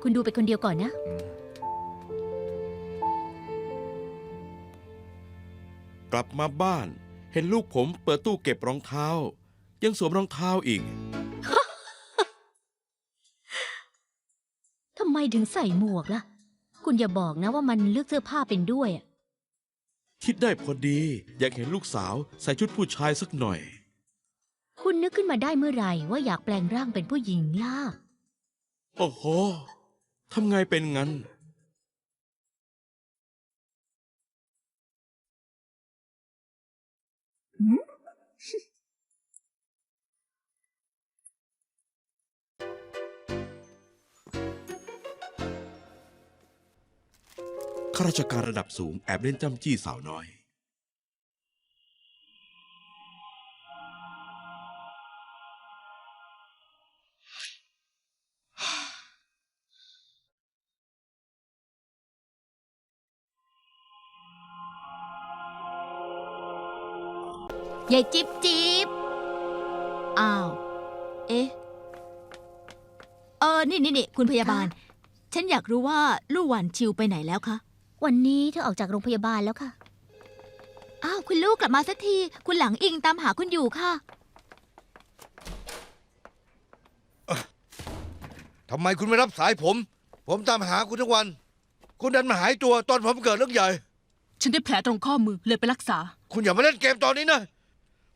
คุณดูไปคนเดียวก่อนนะ กลับมาบ้าน เห็นลูกผมเปิดตู้เก็บรองเท้า ยังสวมรองเท้าอีก ทำไมถึงใส่หมวกล่ะ คุณอย่าบอกนะว่ามันเลือกเสื้อผ้าเป็นด้วยอะ คิดได้พอดี อยากเห็นลูกสาวใส่ชุดผู้ชายสักหน่อย คุณนึกขึ้นมาได้เมื่อไหร่ว่าอยากแปลงร่างเป็นผู้หญิงล่ะ โอ้โห ทำไงเป็นงั้น ข้าราชการระดับสูงแอบเล่นจ้ำจี้สาวน้อย ยายจิ๊บจิ๊บอ้าว เอ๊ะ นี่คุณพยาบาล ฉันอยากรู้ว่าลู่หวานชิวไปไหนแล้วคะ วันนี้เธอออกจากโรงพยาบาลแล้วค่ะ อ้าว คุณลูกกลับมาสักที คุณหลังอิงตามหาคุณอยู่ค่ะ ทำไมคุณไม่รับสายผม ผมตามหาคุณทุกวัน คุณดันมาหายตัวตอนผมเกิดเรื่องใหญ่ ฉันได้แผลตรงข้อมือเลยไปรักษา คุณอย่ามาเล่นเกมตอนนี้นะ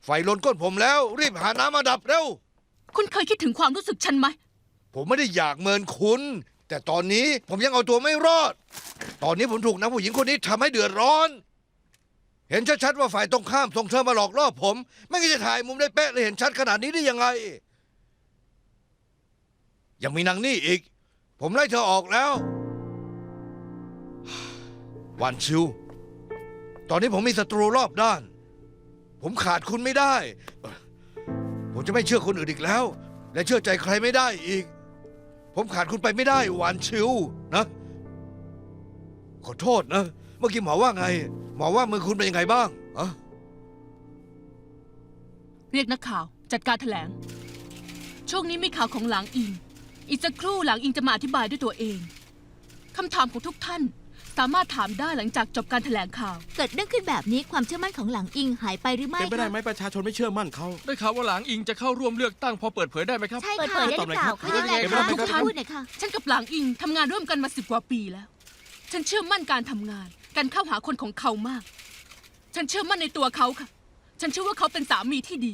ไฟลนก้นผมแล้ว รีบหาน้ำมาดับเร็ว คุณเคยคิดถึงความรู้สึกฉันไหม ผมไม่ได้อยากเมินคุณ แต่ตอนนี้ผมยังเอาตัวไม่รอด ตอนนี้ผมถูกนางผู้หญิงคนนี้ทำให้เดือดร้อน เห็นชัดๆว่าฝ่ายตรงข้ามส่งเธอมาหลอกล่อผม ไม่งั้นจะถ่ายมุมได้เป๊ะเลยเห็นชัดขนาดนี้ได้ยังไง ยังมีนางนี่อีก ผมไล่เธอออกแล้ว วันชิว ตอนนี้ผมมีศัตรูรอบด้าน ผมขาดคุณไม่ได้ ผมจะไม่เชื่อคนอื่นอีกแล้ว และเชื่อใจใครไม่ได้อีก ผมขาดคุณไปไม่ได้หวานชิวนะ ขอโทษนะ เมื่อกี้หมอว่าไง หมอว่ามือคุณเป็นยังไงบ้างอะ เรียกนักข่าวจัดการแถลง ช่วงนี้มีข่าวของหลังอิง อีกสักครู่หลังอิงจะมาอธิบายด้วยตัวเองคำถามของทุกท่าน สามารถถามได้หลังจากจบการแถลงข่าว เกิดเรื่องขึ้นแบบนี้ความเชื่อมั่นของหลังอิงหายไปหรือไม่ เป็นไปได้ คะ ไหมประชาชนไม่เชื่อมั่นเขา ได้ข่าวว่าหลังอิงจะเข้าร่วมเลือกตั้งพอเปิดเผยได้ไหมครับ ใช่ เปิด ค่ะ เผยได้หรือเปล่า ตอบหน่อยครับ ไม่ได้ เป็นไป ค่ะ ได้ไหมครับ พูดหน่อยค่ะ ฉันกับหลังอิงทำงานร่วมกันมา10 กว่าปีแล้ว ฉันเชื่อมั่นการทำงาน การเข้าหาคนของเขามาก ฉันเชื่อมั่นในตัวเขาค่ะ ฉันเชื่อว่าเขาเป็นสามีที่ดี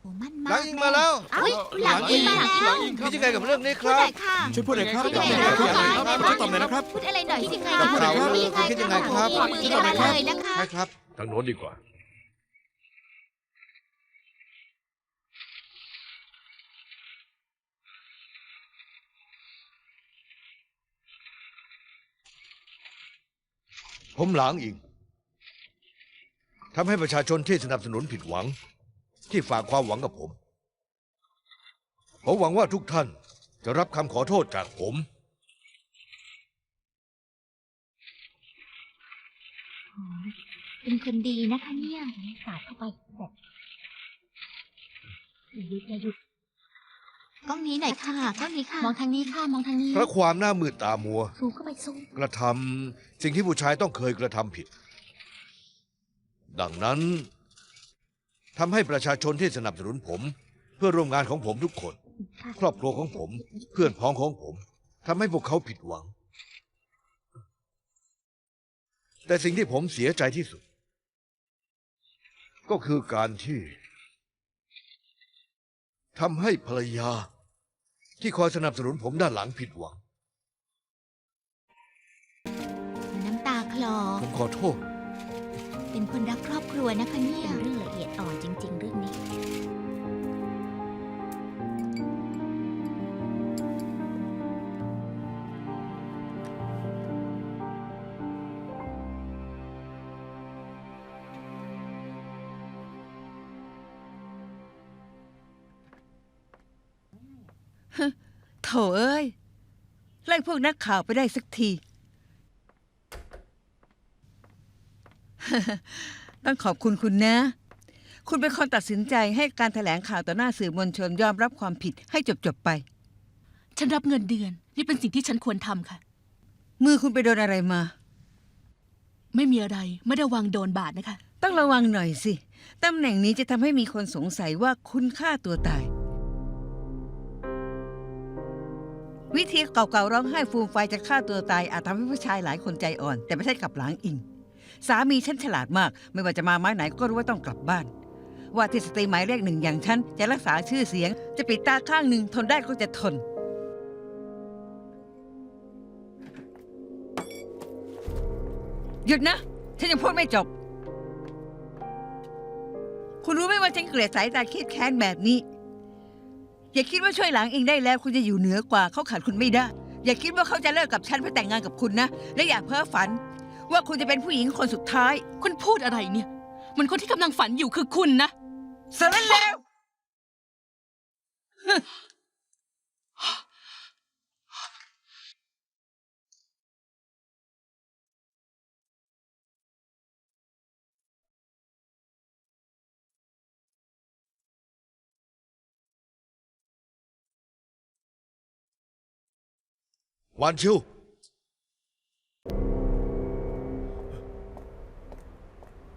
โอ้มั่น ห มา ลั ก งอิงมาแล้ว เอ้ยหลังอิงมาแล้ว คิดยังไงกับเรื่องนี้ค พูด รั ห บ น่อยค่ะ ช่วยพูดหน่อยครับ พูดยังไงนะครับ ตอบหน่อยนะครับ พูดอะไรหน่อยสิคะ กับเราคิดยังไงครับ มือกันมาเลยนะคะ ใช่ครับ ทางโน้นดีกว่า ผมหลางอิงทำให้ประชาชนที่สนับสนุนผิดหวัง ที่ฝากความหวังกับผมหวังว่าทุกท่านจะรับคำขอโทษจากผม เป็นคนดีนะคะเนี่ยสาดเข้าไปแบบหยุดกล้องนี้หน่อยค่ะกล้องนี้ค่ะ มองทางนี้ค่ะ มองทางนี้ เพราะความหน้ามืดตามัว ซูมเข้าไปซูม กระทำสิ่งที่ผู้ชายต้องเคยกระทำผิด ดังนั้นทำให้ประชาชนที่สนับสนุนผม เพื่อร่วมงานของผมทุกคน ค่ะ ครอบครัวของผม เพื่อนพ้องของผมทำให้พวกเขาผิดหวัง แต่สิ่งที่ผมเสียใจที่สุด ก็คือการที่ทำให้ภรรยา ที่คอยสนับสนุนผมด้านหลังผิดหวัง น้ำตาคลอ ผมขอโทษ เป็นคนรักครอบครัวนะคะเนี่ย เป็นเรื่องละเอียดอ่อนจริง ๆ เรื่องนี้ โถเอ้ย ไล่พวกนักข่าวไปได้สักที ต้องขอบคุณคุณนะ คุณเป็นคนตัดสินใจให้การแถลงข่าวต่อหน้าสื่อมวลชนยอมรับความผิดให้จบไป ฉันรับเงินเดือน นี่เป็นสิ่งที่ฉันควรทำค่ะ มือคุณไปโดนอะไรมา ไม่มีอะไร ไม่ได้วางโดนบาดนะคะ ต้องระวังหน่อยสิ ตำแหน่งนี้จะทำให้มีคนสงสัยว่าคุณฆ่าตัวตาย วิธีเก่าๆร้องไห้ฟูมไฟายจะฆ่าตัวตายอาจทำให้ผู้ชายหลายคนใจอ่อน แต่ไม่ใช่กับหลางอิง สามีฉันฉลาดมาก ไม่ว่าจะมาไม้ไหนก็รู้ว่าต้องกลับบ้าน ว่าที่สตรีหมายเลขหนึ่งอย่างฉันจะรักษาชื่อเสียง จะปิดตาข้างหนึ่งทนได้ก็จะทน หยุดนะ ฉันยังพูดไม่จบ คุณรู้ไหมว่าฉันเกลียดสายตาเครียดแค้นแบบนี้ อย่าคิดว่าช่วยหลังเองได้แล้วคุณจะอยู่เหนือกว่าเขาขาดคุณไม่ได้ อย่าคิดว่าเขาจะเลิกกับฉันเพื่อแต่งงานกับคุณนะ และอย่าเพ้อฝัน ว่าคุณจะเป็นผู้หญิงคนสุดท้าย คุณพูดอะไรเนี่ย มันคนที่กำลังฝันอยู่คือคุณนะ สารเลว วานชิว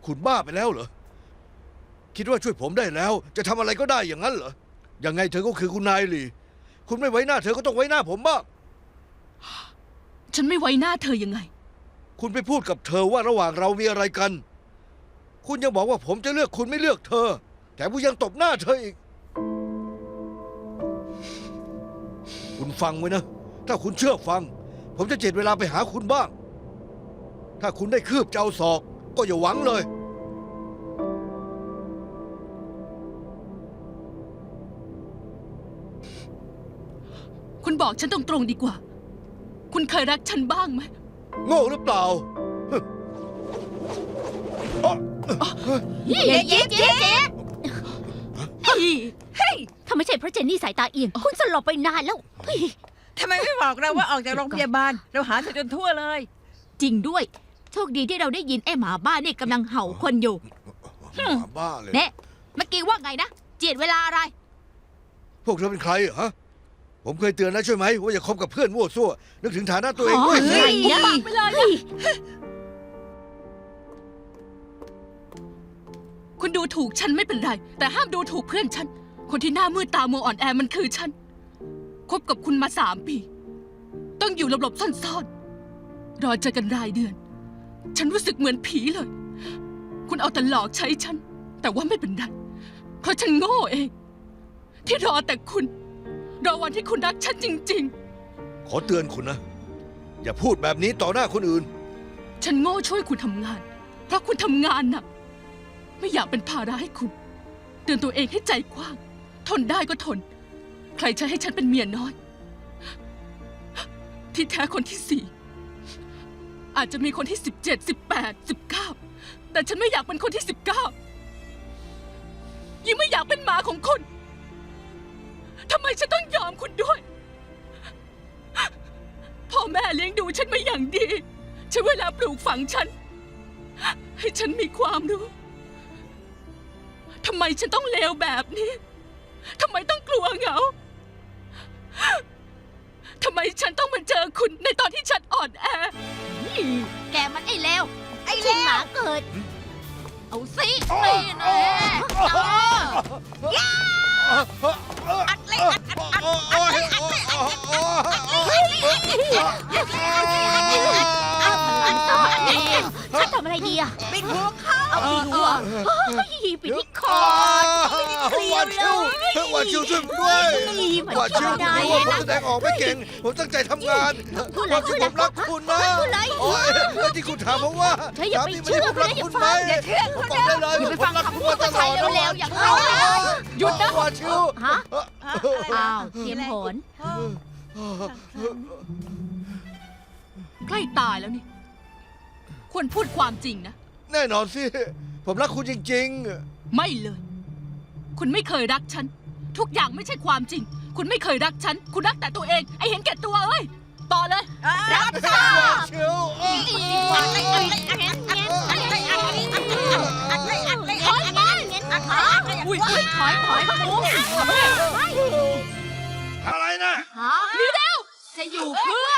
คุณบ้าไปแล้วเหรอ คิดว่าช่วยผมได้แล้ว จะทำอะไรก็ได้อย่างนั้นเหรอ ยังไงเธอก็คือคุณนายหลี คุณไม่ไว้หน้าเธอก็ต้องไว้หน้าผมบ้าง ฉันไม่ไว้หน้าเธอยังไง คุณไปพูดกับเธอว่าระหว่างเรามีอะไรกัน คุณยังบอกว่าผมจะเลือกคุณไม่เลือกเธอ แถมคุณยังตบหน้าเธออีก คุณฟังไว้นะ ถ้าคุณเชื่อฟัง ผมจะเจ็ดเวลาไปหาคุณบ้าง ถ้าคุณได้คืบจะเอาศอก ก็อย่าหวังเลย คุณบอกฉันตรงๆดีกว่า คุณเคยรักฉันบ้างไหม โง่หรือเปล่า เจ๊เจ๊เจ๊เจ๊ พี่ ถ้าไม่ใช่เพราะเจนนี่สายตาเอียง คุณสลบไปนานแล้ว เฮ้ย ทำไมไม่บอกเราว่าออกจากโรงพยาบาล เราหาเธอจนทั่วเลย จริงด้วย โชคดีที่เราได้ยินไอ้หมาบ้านี่กำลังเห่าคนอยู่ บ้าเลย เน่เมื่อกี้ว่าไงนะ เจียดเวลาอะไร พวกเธอเป็นใครฮะ ผมเคยเตือนนะช่วยไหมว่าอย่าคบกับเพื่อนมั่วซั่ว นึกถึงฐานะตัวเองด้วยสิ เฮ้ย ปากไปเลยนะ คุณดูถูกฉันไม่เป็นไร แต่ห้ามดูถูกเพื่อนฉัน คนที่หน้ามืดตามัวอ่อนแอมันคือฉัน คบกับคุณมา3 ปี ต้องอยู่หลบๆซ่อนๆ รอเจอกันรายเดือน ฉันรู้สึกเหมือนผีเลย คุณเอาแต่หลอกใช้ฉัน แต่ว่าไม่เป็นไร เพราะฉันโง่เอง ที่รอแต่คุณ รอวันที่คุณรักฉันจริง ขอเตือนคุณนะ อย่าพูดแบบนี้ต่อหน้าคนอื่น ๆ ฉันโง่ช่วยคุณทำงาน เพราะคุณทำงานหนัก ไม่อยากเป็นภาระให้คุณเตือนตัวเองให้ใจกว้าง ทนได้ก็ทน ใครจะให้ฉันเป็นเมียน้อย ที่แท้คนที่ 4 อาจจะมีคนที่ 17 18 19 แต่ฉันไม่อยากเป็นคนที่ 19 ยิ่งไม่อยากเป็นหมาของคุณทำไมฉันต้องยอมคุณด้วย พ่อแม่เลี้ยงดูฉันมาอย่างดีใช้เวลาปลูกฝังฉัน ให้ฉันมีความรู้ทำไมฉันต้องเลวแบบนี้ทำไมต้องกลัวเหงาทำไมฉันต้องมาเจอคุณในตอนที่ฉันอ่อนแอ แกมันไอ้เลวไอ้เลวหมาเกิด เอาสินี่แน่อัดเลยฉันทำอะไรดีอะ ปิดหัวเขา เอาปิดหัวปิดที่คอ หวานชิวหวานชิวช่วยผมด้วยหวานชิวผมรู้ว่าผมแสดงออกไม่เก่ง ผมตั้งใจทำงานหวานชิวผมรักคุณนะโอ้ยแล้วที่คุณถามผมว่า เธออย่าไป สามี เชื่อ ผมรักคุณไหม อย่าเชื่อ ผมบอกได้เลย อย่าไป ผ ฟั ม ง รัก คำ คุ พู ณ ด มาต ผู้ ล ชาย อดนะ เร็วๆอย่างเขานะ หยุดนะ หวานชิว ฮะอ้าวเตรียมโหน ใกล้ตายแล้วนี่ ควรพูดความจริงนะ แน่นอนสิ ผมรักคุณจริง ไม่เลย คุณไม่เคยรักฉัน ทุกอย่างไม่ใช่ความจริง คุณไม่เคยรักฉัน คุณรักแต่ตัวเอง ไอเห็นแก่ตัวเอ้ย ต่อเลย รับทราบ หวานชิว อุ้ยถอยหมู อะไรนะ จะอยู่เพื่อ